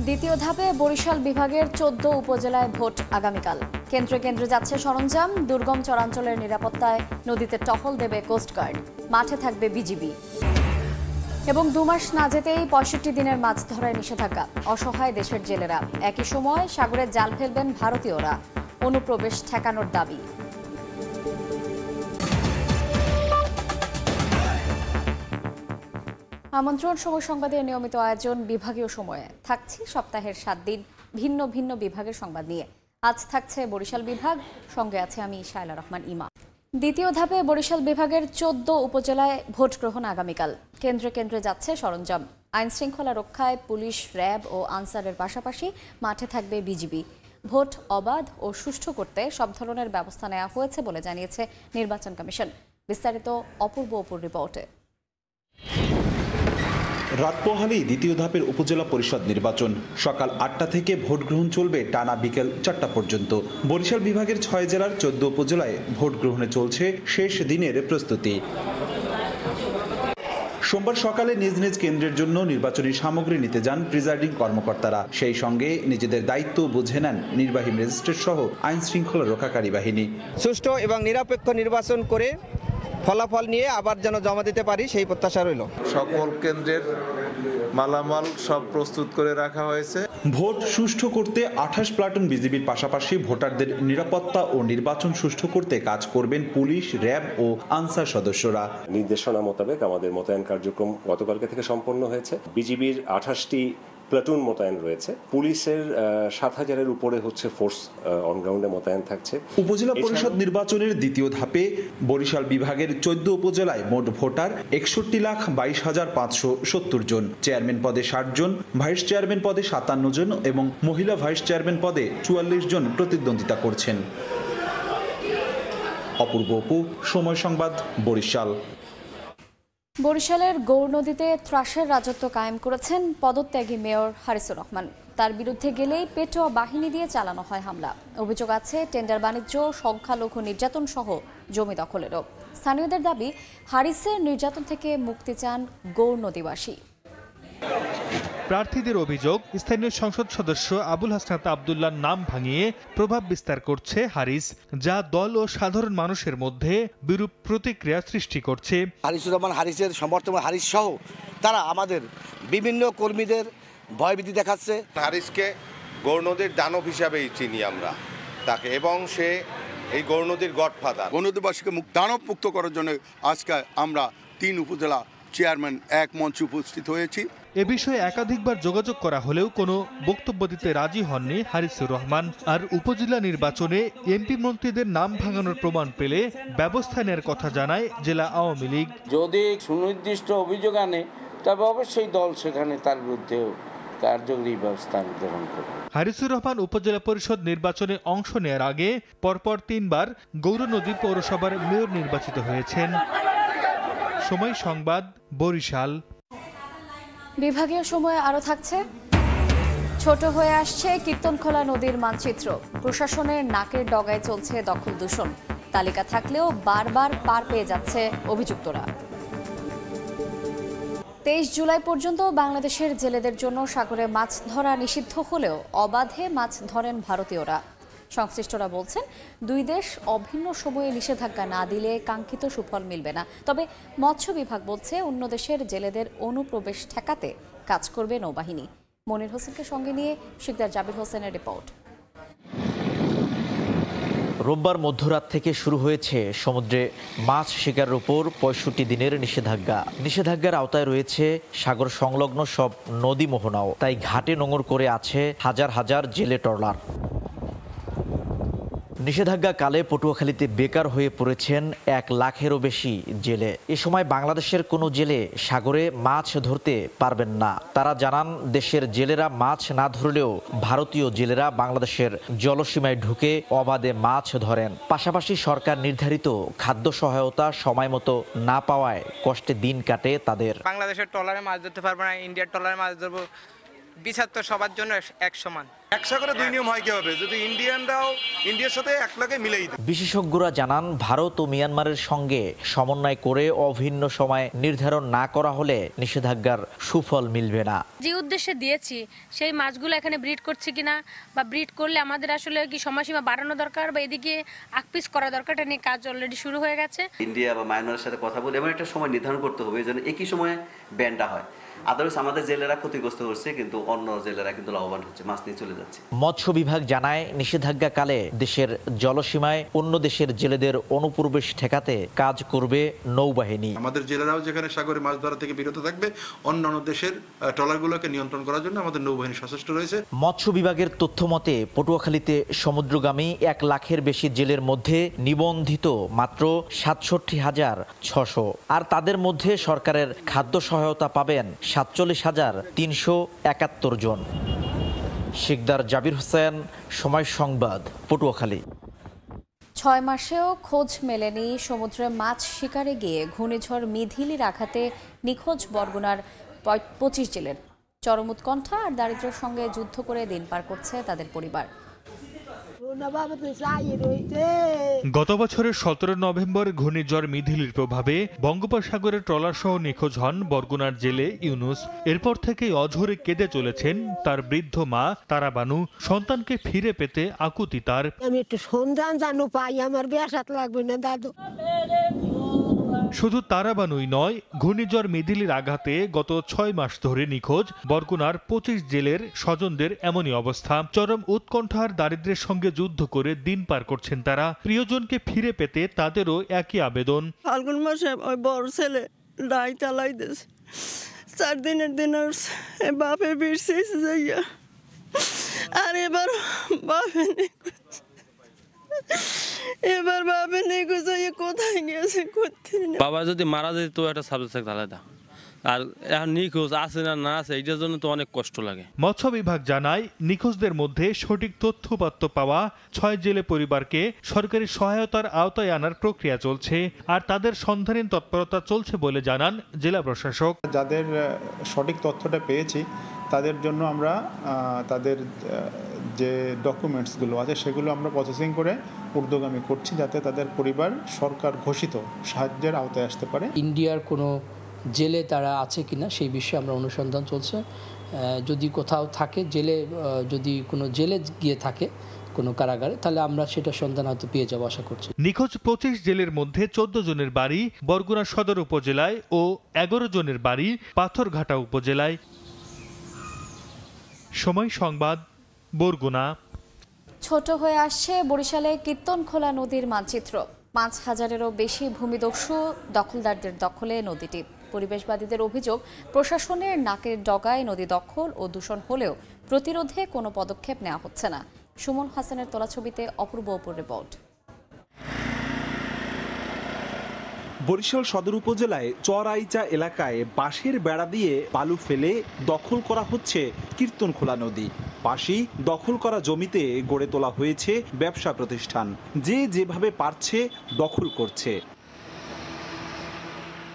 দ্বিতীয় ধাপে বরিশাল বিভাগের ১৪ উপজেলায় ভোট আগামীকাল। কেন্দ্রে কেন্দ্রে যাচ্ছে সরঞ্জাম। দুর্গম চরাঞ্চলের নিরাপত্তায় নদীতে টহল দেবে কোস্টগার্ড, মাঠে থাকবে বিজিবি। এবং ২ মাস না যেতেই ৬৫ দিনের মাছ ধরায় নিষেধাজ্ঞা, অসহায় দেশের জেলেরা। একই সময় সাগরে জাল ফেলবেন ভারতীয়রা, অনুপ্রবেশ ঠেকানোর দাবি। আমন্ত্রণ সময় সংবাদের নিয়মিত আয়োজন বিভাগীয় সময়ে থাকছি সপ্তাহের ৭ দিন ভিন্ন ভিন্ন বিভাগের সংবাদ নিয়ে। আজ থাকছে বরিশাল বিভাগ, সঙ্গে আছে আমি শায়লা রহমান ইমা। দ্বিতীয় ধাপে বরিশাল বিভাগের ১৪ উপজেলায় ভোট গ্রহণ আগামীকাল। কেন্দ্রে কেন্দ্রে যাচ্ছে সরঞ্জাম। আইন শৃঙ্খলা রক্ষায় পুলিশ, র্যাব ও আনসারের পাশাপাশি মাঠে থাকবে বিজিবি। ভোট অবাধ ও সুষ্ঠু করতে সব ধরনের ব্যবস্থা নেওয়া হয়েছে বলে জানিয়েছে নির্বাচন কমিশন। বিস্তারিত অপূর্ব অপুর রিপোর্টে। রাত পোহালেই দ্বিতীয় ধাপের উপজেলা পরিষদ নির্বাচন। সকাল ৮টা থেকে ভোট গ্রহণ চলবে টানা বিকেল ৪টা পর্যন্ত। বরিশাল বিভাগের ৬ জেলার ১৪ উপজেলায় ভোট গ্রহণে চলছে শেষ দিনের প্রস্তুতি। সোমবার সকালে নিজ নিজ কেন্দ্রের জন্য নির্বাচনী সামগ্রী নিতে যান প্রিজাইডিং কর্মকর্তারা। সেই সঙ্গে নিজেদের দায়িত্ব বুঝে নেন নির্বাহী ম্যাজিস্ট্রেট সহ আইন শৃঙ্খলা রক্ষাকারী বাহিনী। সুষ্ঠু এবং নিরপেক্ষ নির্বাচন করে ফলাফল নিয়ে আবার যেন জমা দিতে পারি সেই প্রত্যাশা রইল। সকল কেন্দ্রের মালামাল সব প্রস্তুত করে রাখা হয়েছে। ভোট সুষ্ঠু করতে ২৮ প্লাটুন বিজিবির পাশাপাশি ভোটারদের নিরাপত্তা ও নির্বাচন সুষ্ঠু করতে কাজ করবেন পুলিশ, র্যাব ও আনসার সদস্যরা। নির্দেশনা মোতাবেক আমাদের মোতায়েন কার্যক্রম গতকালকে থেকে সম্পন্ন হয়েছে। বিজিবির ২৮টি প্লাটুন মোতায়েন রয়েছে। পুলিশের ৭,০০০-এর উপরে হচ্ছে ফোর্স অন গ্রাউন্ডে মোতায়েন থাকছে। উপজেলা পরিষদ নির্বাচনের দ্বিতীয় ধাপে বরিশাল বিভাগের ১৪ উপজেলায় মোট ভোটার ৬১,২২,৫৭০ জন। চেয়ারম্যান পদে ৬০ জন, ভাইস চেয়ারম্যান পদে ৫৭ জন এবং মহিলা ভাইস চেয়ারম্যান পদে ৪৪ জন প্রতিদ্বন্দ্বিতা করছেন। অপূর্ব অপু, সময় সংবাদ, বরিশাল। বরিশালের গৌর নদীতে ত্রাসের রাজত্ব কায়েম করেছেন পদত্যাগী মেয়র হারিসুর রহমান। তার বিরুদ্ধে গেলেই পেটোয়া বাহিনী দিয়ে চালানো হয় হামলা। অভিযোগ আছে টেন্ডার বাণিজ্য, সংখ্যালঘু নির্যাতন সহ জমি দখলেরও। স্থানীয়দের দাবি, হারিসের নির্যাতন থেকে মুক্তি চান গৌর নদীবাসী। প্রার্থীদের অভিযোগ, স্থানীয় সংসদ সদস্য আবুল হাসনাত আবদুল্লাহর নাম ভাঙিয়ে প্রভাব বিস্তার করছে হারিস, যা দল ও সাধারণ মানুষের মধ্যে বিরূপ প্রতিক্রিয়া সৃষ্টি করছে। হারিসুর রহমান, হারিসের সমর্থক হারিস সহ তারা আমাদের বিভিন্ন কর্মীদের ভয়ভীতি দেখাচ্ছে। হারিসকে গৌর নদীর দানব হিসাবেই চিনি আমরা তাকে, এবং সে এই গৌর নদীর গডফাদার। গৌর নদীবাসীকে দানব মুক্ত করার জন্য আজকে আমরা ৩ উপজেলা চেয়ারম্যান এক মঞ্চে উপস্থিত হয়েছি। এ বিষয়ে একাধিকবার যোগাযোগ করা হলেও কোনো বক্তব্য দিতে রাজি হননি হারিসুর রহমান। আর উপজেলা নির্বাচনে এমপি মন্ত্রীদের নাম ভাঙানোর প্রমাণ পেলে ব্যবস্থা নেওয়ার কথা জানায় জেলা আওয়ামী লীগ। যদি সুনির্দিষ্ট অভিযোগ আনে তবে অবশ্যই দল সেখানে তার বিরুদ্ধে কার্যকরী ব্যবস্থা গ্রহণ করবে। হারিসুর রহমান উপজেলা পরিষদ নির্বাচনে অংশ নেয়ার আগে পরপর ৩ বার গৌরনদী পৌরসভার মেয়র নির্বাচিত হয়েছেন। সময় সংবাদ, বরিশাল। বিভাগীয় সময়ে আরও থাকছে, ছোট হয়ে আসছে কীর্তনখোলা নদীর মানচিত্র। প্রশাসনের নাকের ডগায় চলছে দখল দূষণ। তালিকা থাকলেও বারবার পার পেয়ে যাচ্ছে অভিযুক্তরা। ২৩ জুলাই পর্যন্ত বাংলাদেশের জেলেদের জন্য সাগরে মাছ ধরা নিষিদ্ধ হলেও অবাধে মাছ ধরেন ভারতীয়রা। সংশ্লিষ্টরা বলছেন, ২ দেশ অভিন্ন সময়ে নিষেধাজ্ঞা না দিলে কাঙ্ক্ষিত সুফল মিলবে না। তবে মৎস্য বিভাগ বলছে, অন্য দেশের জেলেদের অনুপ্রবেশ ঠেকাতে কাজ করবে নৌবাহিনী। মনির হোসেনকে সঙ্গে নিয়ে শিকদার জাবির হোসেনের রিপোর্ট। রোববার মধ্যরাত থেকে শুরু হয়েছে সমুদ্রে মাছ শিকারের উপর ৬৫ দিনের নিষেধাজ্ঞা। নিষেধাজ্ঞার আওতায় রয়েছে সাগর সংলগ্ন সব নদী মোহনাও। তাই ঘাটে নোঙর করে আছে হাজার হাজার জেলে ট্রলার। নিষেধাজ্ঞা কালে পটুয়াখালীতে বেকার হয়ে পড়েছেন ১ লাখেরও বেশি জেলে। এ সময় বাংলাদেশের কোনো জেলে সাগরে মাছ ধরতে পারবেন না। তারা জানান, দেশের জেলেরা মাছ না ধরলেও ভারতীয় জেলেরা বাংলাদেশের জলসীমায় ঢুকে অবাধে মাছ ধরেন। পাশাপাশি সরকার নির্ধারিত খাদ্য সহায়তা সময় মতো না পাওয়ায় কষ্টে দিন কাটে তাদের। বাংলাদেশের ট্রলারে মাছ ধরতে পারবো না, ইন্ডিয়ার ট্রলারে মাছ ধরবো, বিচার তো সবার জন্য এক সমান। এক সাগরে দুই নিয়ম হয় কিভাবে যদি ইন্ডিয়ানরাও ইন্ডিয়ার সাথে এক লাগে মিলেই দেয়। বিশেষজ্ঞরা জানান ভারত ও মিয়ানমারের সঙ্গে সমন্বয় করে অভিন্ন সময় নির্ধারণ না করা হলে নিষেধাজ্ঞার সুফল মিলবে না। যে উদ্দেশ্যে দিয়েছি সেই মাছগুলো এখানে ব্রিড করছে কিনা বা ব্রিড করলে আমাদের আসলে কি সময়সীমা বাড়ানো দরকার বা এদিকে আকপিস করা দরকারটা নিয়ে কাজ অলরেডি শুরু হয়ে গেছে। ইন্ডিয়া বা মায়ানমারের সাথে কথা বলে এমন একটা সময় নির্ধারণ করতে হবে যেন একই সময়ে ব্যানটা হয়। আদারওয়াইজ আমাদের জেলেরা ক্ষতিগ্রস্ত হচ্ছে কিন্তু অন্য জেলেরা কিন্তু লাভবান হচ্ছে, মাছ নিয়ে চলে যাচ্ছে। মৎস্য বিভাগ জানায় নিষেধাজ্ঞাকালে দেশের জলসীমায় অন্য দেশের জেলেদের অনুপ্রবেশ ঠেকাতে কাজ করবে নৌবাহিনী। আমাদের জেলেরাও যেখানে সাগরে মাছ ধরা থেকে বিরত থাকবে, অন্যান্য দেশের ট্রলারগুলোকে নিয়ন্ত্রণ করার জন্য আমাদের নৌবাহিনী সচেষ্ট রয়েছে। মৎস্য বিভাগের তথ্য মতে পটুয়াখালীতে সমুদ্রগামী 1 লাখের বেশি জেলের মধ্যে নিবন্ধিত মাত্র 67,600, আর তাদের মধ্যে সরকারের খাদ্য সহায়তা পাবেন 47,371 জন। শিকদার জাবির হোসেন, সময় সংবাদ, পটুয়াখালী। 6 মাসেও খোঁজ মেলেনি সমুদ্রে মাছ শিকারে গিয়ে ঘূর্ণিঝড় মিধিলির আঘাতে নিখোঁজ বরগুনার 25 জেলের। চরম উৎকণ্ঠা আর দারিদ্র্যের সঙ্গে যুদ্ধ করে দিন পার করছে তাদের পরিবার। গত বছরের 17 নভেম্বর ঘূর্ণিঝড় মিধিলির প্রভাবে বঙ্গোপসাগরের ট্রলার সহ নিখোঁজ হন বরগুনার জেলে ইউনুস। এরপর থেকেই অঝরে কেঁদে চলেছেন তার বৃদ্ধ মা তারাবানু। সন্তানকে ফিরে পেতে আকুতি তার। আমি একটু সন্ধান জানো পাই, আমার বেশাত লাগবে না দাদু। শুধু তারাবানুই নয়, ঘূর্ণিঝড় মিধিলির আঘাতে গত 6 মাস ধরে নিখোঁজ বরগুনার 25 জেলের স্বজনদের এমনই অবস্থা। চরম উৎকণ্ঠার দারিদ্র্যের সঙ্গে যুদ্ধ করে দিন পার করছেন তারা। প্রিয়জনকে ফিরে পেতে তাদেরও একই আবেদন। ফাল্গুন মাসে ওই বড় ছেলে ডাই চালাই দিয়েছে, 4 দিনের দিন বাপে ফিরছে যাইয়া, আর এবার বাপে কোথায় গেছে বাবা যদি মারা যেত তো একটা সাবজেক্ট আলাদা, আর এখন নিখোঁজ আছে না না আছে এটার জন্য তো অনেক কষ্ট লাগে। মৎস্য বিভাগ জানায় নিখোঁজদের মধ্যে সঠিক তথ্যপাত্য পাওয়া 6 জেলে পরিবারকে সরকারি সহায়তার আওতায় আনার প্রক্রিয়া চলছে, আর তাদের সন্ধানীন তৎপরতা চলছে বলে জানান জেলা প্রশাসক। যাদের সঠিক তথ্যটা পেয়েছি তাদের জন্য আমরা তাদের যে ডকুমেন্টসগুলো আছে সেগুলো আমরা প্রসেসিং করে ঊর্ধ্বগামী করছি যাতে তাদের পরিবার সরকার ঘোষিত সাহায্যের আওতায় আসতে পারে। ইন্ডিয়ার কোনো জেলে তারা আছে কিনা সেই বিষয়ে আমরা অনুসন্ধান চলছে। যদি কোথাও থাকে জেলে, যদি কোনো জেলে গিয়ে থাকে কোনো কারাগারে, তাহলে আমরা সেটা সন্ধান হয়তো পেয়ে যাবো আশা করছি। নিখোঁজ 25 জেলের মধ্যে 14 জনের বাড়ি বরগুনা সদর উপজেলায় ও 11 জনের বাড়ি পাথরঘাটা উপজেলায়। সময় সংবাদ, বরগুনা। ছোট হয়ে আসছে বরিশালে কীর্তনখোলা নদীর মানচিত্র। 5,000-এরও বেশি ভূমিদস্যু দখলদারদের দখলে নদীটি। পরিবেশবাদীদের অভিযোগ, প্রশাসনের নাকের ডগায় নদী দখল ও দূষণ হলেও প্রতিরোধে কোনো পদক্ষেপ নেওয়া হচ্ছে না। সুমন হাসানের তোলা ছবিতে অপূর্ব রিপোর্ট। বরিশাল সদর উপজেলায় চরআইচা এলাকায় বাঁশের বেড়া দিয়ে বালু ফেলে দখল করা হচ্ছে কীর্তনখোলা নদী। পাশেই দখল করা জমিতে গড়ে তোলা হয়েছে ব্যবসা প্রতিষ্ঠান, যে যেভাবে পারছে দখল করছে।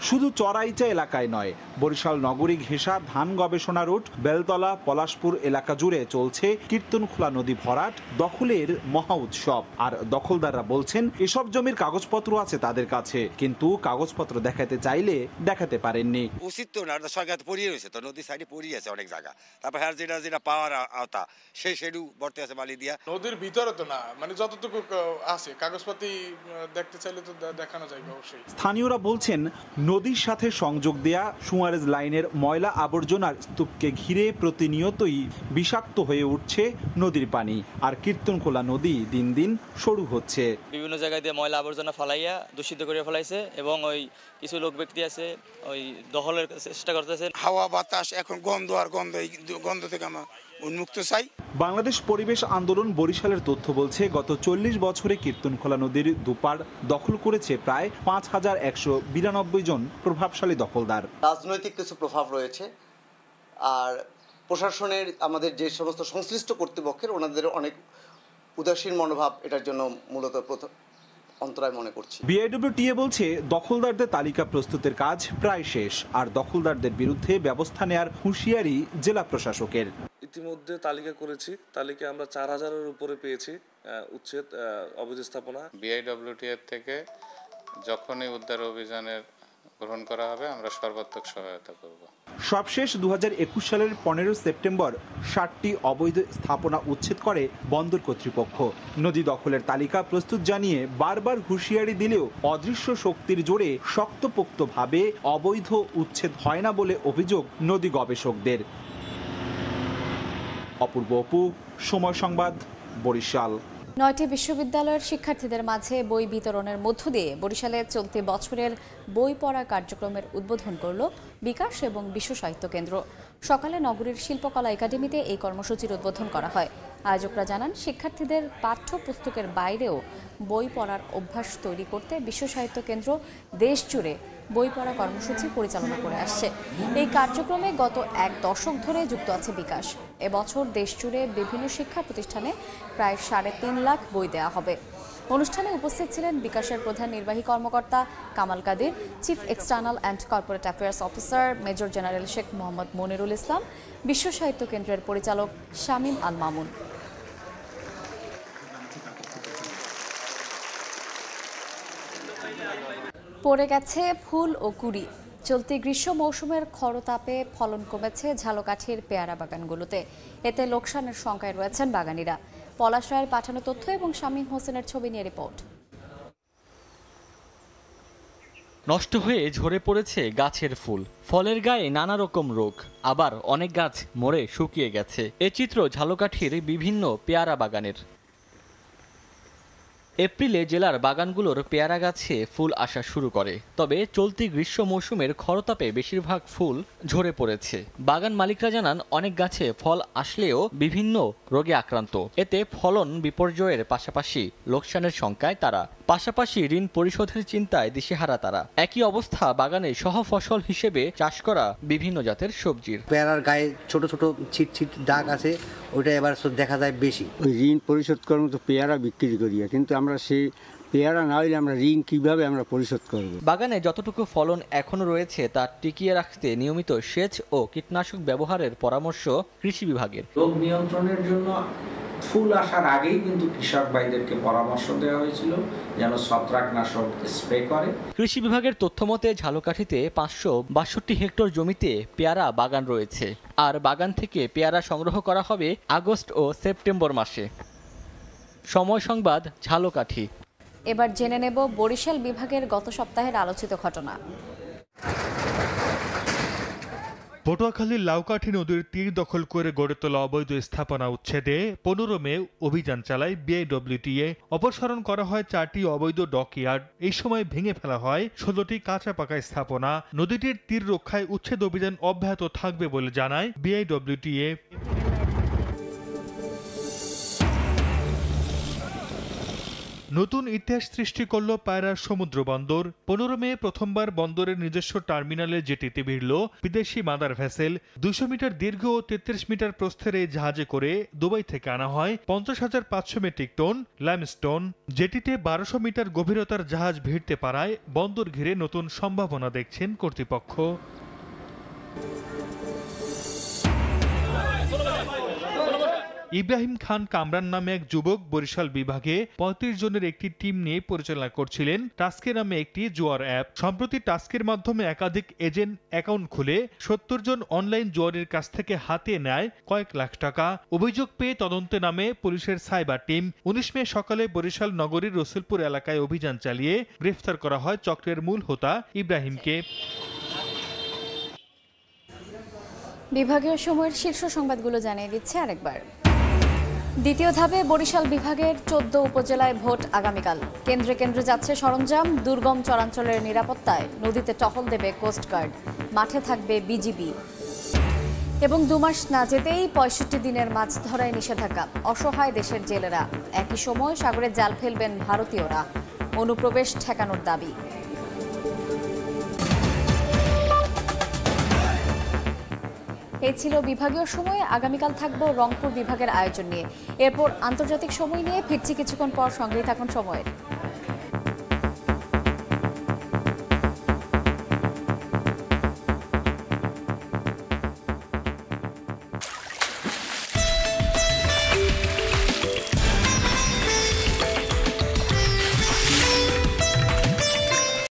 শুধু চরআইচা এলাকায় নয়, বরিশাল নগরী ঘেঁষা ধান গবেষণা রুট, বেলতলা, পলাশপুর এলাকা জুড়ে চলছে কীর্তনখোলা নদী ভরাট দখলের মহা উৎসব। আর দখলদাররা বলছেন এসব জমির কাগজপত্র আছে তাদের কাছে, কিন্তু কাগজপত্র দেখাতে চাইলে দেখাতে পারেননি। উচিত তো না, সরকার পড়িয়ে রয়েছে তো, নদীর সাইডে পড়িয়ে আছে অনেক জায়গা। তারপর হ্যাঁ যেটা পাওয়ার আওতা সেই সেডু বর্তে আছে বালি দিয়া। নদীর ভিতরে তো না, মানে যতটুকু আছে কাগজপাতি দেখতে চাইলে তো দেখানো যায় অবশ্যই। স্থানীয়রা বলছেন নদীর সাথে সংযোগ দেয়া সুয়ারেজ লাইনের ময়লা আবর্জনার স্তূপকে ঘিরে প্রতিনিয়তই বিষাক্ত হয়ে উঠছে নদীর পানি, আর কীর্তনখোলা নদী দিন দিন সরু হচ্ছে। বিভিন্ন জায়গায় দিয়ে ময়লা আবর্জনা ফালাইয়া দূষিত করে ফেলাইছে, এবং ওই কিছু লোক ব্যক্তি আছে ওই দখলের চেষ্টা করতেছে। হাওয়া বাতাস এখন গন্ধ, আর গন্ধ থেকে আমরা উন্মুক্ত চাই। বাংলাদেশ পরিবেশ আন্দোলন বরিশালের তথ্য বলছে গত 40 বছরে কীর্তনখোলা নদীর দুপার দখল করেছে প্রায় 5,192 জন প্রভাবশালী দখলদার। রাজনৈতিক কিছু প্রভাব রয়েছে, আর প্রশাসনের আমাদের যে সমস্ত সংশ্লিষ্ট কর্তৃপক্ষের ওনাদের অনেক উদাসীন মনোভাব এটার জন্য মূলত অন্তরায় মনে করছি। বিআইডব্লিউটিএ বলছে দখলদারদের তালিকা প্রস্তুতের কাজ প্রায় শেষ, আর দখলদারদের বিরুদ্ধে ব্যবস্থা নেয়ার হুঁশিয়ারি জেলা প্রশাসকের। ইতিমধ্যে তালিকা করেছি, তালিকায় আমরা 4000-এর উপরে পেয়েছি উচ্ছেদ অবৈধ স্থাপনা। বিআইডব্লিউটিএ থেকে যখনই উদ্ধার অভিযানের গ্রহণ করা হবে আমরা সর্বাত্মক সহায়তা করব। সবশেষ 2021 সালের 15 সেপ্টেম্বর 60টি অবৈধ স্থাপনা উচ্ছেদ করে বন্দর কর্তৃপক্ষ। নদী দখলের তালিকা প্রস্তুত জানিয়ে বারবার হুঁশিয়ারি দিলেও অদৃশ্য শক্তির জোরে শক্তপোক্তভাবে অবৈধ উচ্ছেদ হয় না বলে অভিযোগ নদী গবেষকদের। অপূর্ব অপু, সময় সংবাদ, বরিশাল। 9টি বিশ্ববিদ্যালয়ের শিক্ষার্থীদের মাঝে বই বিতরণের মধ্য দিয়ে বরিশালে চলতি বছরের বই পড়া কার্যক্রমের উদ্বোধন করল বিকাশ এবং বিশ্ব সাহিত্য কেন্দ্র। সকালে নগরীর শিল্পকলা একাডেমিতে এই কর্মসূচির উদ্বোধন করা হয়। আয়োজকরা জানান, শিক্ষার্থীদের পাঠ্যপুস্তকের বাইরেও বই পড়ার অভ্যাস তৈরি করতে বিশ্ব সাহিত্য কেন্দ্র দেশ জুড়ে বই পড়া কর্মসূচি পরিচালনা করে আসছে। এই কার্যক্রমে গত 1 দশক ধরে যুক্ত আছে বিকাশ। এবছর দেশ জুড়ে বিভিন্ন শিক্ষা প্রতিষ্ঠানে প্রায় 3.5 লাখ বই দেওয়া হবে। অনুষ্ঠানে উপস্থিত ছিলেন বিকাশের প্রধান নির্বাহী কর্মকর্তা Kamal Quadir, chief external and corporate affairs officer major general Sheikh Mohammad Monirul Islam, বিশ্ব সাহিত্য কেন্দ্রের পরিচালক শামীম আল মামুন। পড়ে গেছে ফুল ও কুড়ি। চলতি গ্রীষ্ম মৌসুমের খরতাপে ফলন কমেছে ঝালকাঠির পেয়ারা বাগানগুলোতে। এতে লোকসানের শঙ্কায় রয়েছেন বাগানীরা। পলাশ রায়ের পাঠানো তথ্য এবং শামীম হোসেনের ছবি নিয়ে রিপোর্ট। নষ্ট হয়ে ঝরে পড়েছে গাছের ফুল, ফলের গায়ে নানা রকম রোগ, আবার অনেক গাছ মরে শুকিয়ে গেছে। এ চিত্র ঝালকাঠির বিভিন্ন পেয়ারা বাগানের। এপ্রিলে জেলার বাগানগুলোর পেয়ারা গাছে ফুল আসা শুরু করে, তবে চলতি গ্রীষ্ম মৌসুমের খরতাপে বেশিরভাগ ফুল ঝরে পড়েছে। বাগান মালিকরা জানান, অনেক গাছে ফল আসলেও বিভিন্ন রোগে আক্রান্ত। এতে ফলন বিপর্যয়ের পাশাপাশি লোকসানের শঙ্কায় তারা, পাশাপাশি ঋণ পরিশোধের চিন্তায় দিশেহারা তারা। একই অবস্থা বাগানে সহ ফসল হিসেবে চাষ করা বিভিন্ন জাতের সবজির। পেয়ারার গায়ে ছোট ছোট ছিট ছিট দাগ আছে, ওইটা এবার দেখা যায় বেশি। ওই ঋণ পরিশোধ করার মতো পেয়ারা বিক্রি করি, কিন্তু আমরা সেই পেয়ারা না হইলে আমরা ঋণ কিভাবে আমরা পরিশোধ করব? বাগানে যতটুকু ফলন এখনো রয়েছে তা টিকিয়ে রাখতে নিয়মিত সেচ ও কীটনাশক ব্যবহারের পরামর্শ কৃষি বিভাগের। রোগ নিয়ন্ত্রণের জন্য ফুল আসার আগেই কিন্তু কৃষক ভাইদেরকে পরামর্শ দেওয়া হয়েছিল যেন ছত্রাকনাশক স্প্রে করে। কৃষি বিভাগের তথ্যমতে ঝালকাঠিতে 562 হেক্টর জমিতে পেয়ারা বাগান রয়েছে, আর বাগান থেকে পেয়ারা সংগ্রহ করা হবে আগস্ট ও সেপ্টেম্বর মাসে। সময় সংবাদ, ঝালকাঠি। এবার জেনে নেব বরিশাল বিভাগের গত সপ্তাহের আলোচিত ঘটনা। পটুয়াখালীর লাউকাঠি নদীর তীর দখল করে গড়ে তোলা অবৈধ স্থাপনা উচ্ছেদে 15 মে অভিযান চালায় বিআইডব্লিউটিএ। অপসারণ করা হয় 4টি অবৈধ ডকইয়ার্ড। এই সময় ভেঙে ফেলা হয় 16টি কাঁচা পাকা স্থাপনা। নদীটির তীর রক্ষায় উচ্ছেদ অভিযান অব্যাহত থাকবে বলে জানায় বিআইডব্লিউটিএ। নতুন ইতিহাস সৃষ্টি করল পায়রার সমুদ্র বন্দর। 15 মে প্রথমবার বন্দরের নিজস্ব টার্মিনালে জেটিতে ভিড়ল বিদেশি মাদার ভেসেল। 200 মিটার দীর্ঘ ও 33 মিটার প্রস্থের এই জাহাজে করে দুবাই থেকে আনা হয় 50,500 মেট্রিক টন লাইমস্টোন। জেটিতে 1200 মিটার গভীরতার জাহাজ ভিড়তে পারায় বন্দর ঘিরে নতুন সম্ভাবনা দেখছেন কর্তৃপক্ষ। ইব্রাহিম খান কামরান নামে এক যুবক বরিশাল বিভাগে 35 জনের একটি টিম নিয়ে পরিচালনা করছিলেন টাস্কে নামে একটি জুয়ার অ্যাপ। সম্প্রতি টাস্কের মাধ্যমে একাধিক এজেন্ট অ্যাকাউন্ট খুলে 70 জন অনলাইন জুয়ারের কাছ থেকে হাতিয়ে নেয় কয়েক লাখ টাকা। অভিযোগ পেয়ে তদন্তে নামে পুলিশের সাইবার টিম। 19 মে সকালে বরিশাল নগরীর রসুলপুর এলাকায় অভিযান চালিয়ে গ্রেফতার করা হয় চক্রের মূল হোতা ইব্রাহিমকে। বিভাগীয় সময়ের শীর্ষ সংবাদগুলো জানিয়ে দিচ্ছে আরেকবার। দ্বিতীয় ধাপে বরিশাল বিভাগের 14 উপজেলায় ভোট আগামীকাল। কেন্দ্রে কেন্দ্রে যাচ্ছে সরঞ্জাম। দুর্গম চরাঞ্চলের নিরাপত্তায় নদীতে টহল দেবে কোস্টগার্ড, মাঠে থাকবে বিজিবি। এবং 2 মাস না যেতেই 65 দিনের মাছ ধরায় নিষেধাজ্ঞা। অসহায় দেশের জেলেরা। একই সময় সাগরে জাল ফেলবেন ভারতীয়রা। অনুপ্রবেশ ঠেকানোর দাবি। এই ছিল বিভাগীয় সময়। আগামীকাল থাকবো রংপুর বিভাগের আয়োজন নিয়ে। এরপর আন্তর্জাতিক সময় নিয়ে ফিরছি কিছুক্ষণ পর। সঙ্গেই থাকুন সময়ের।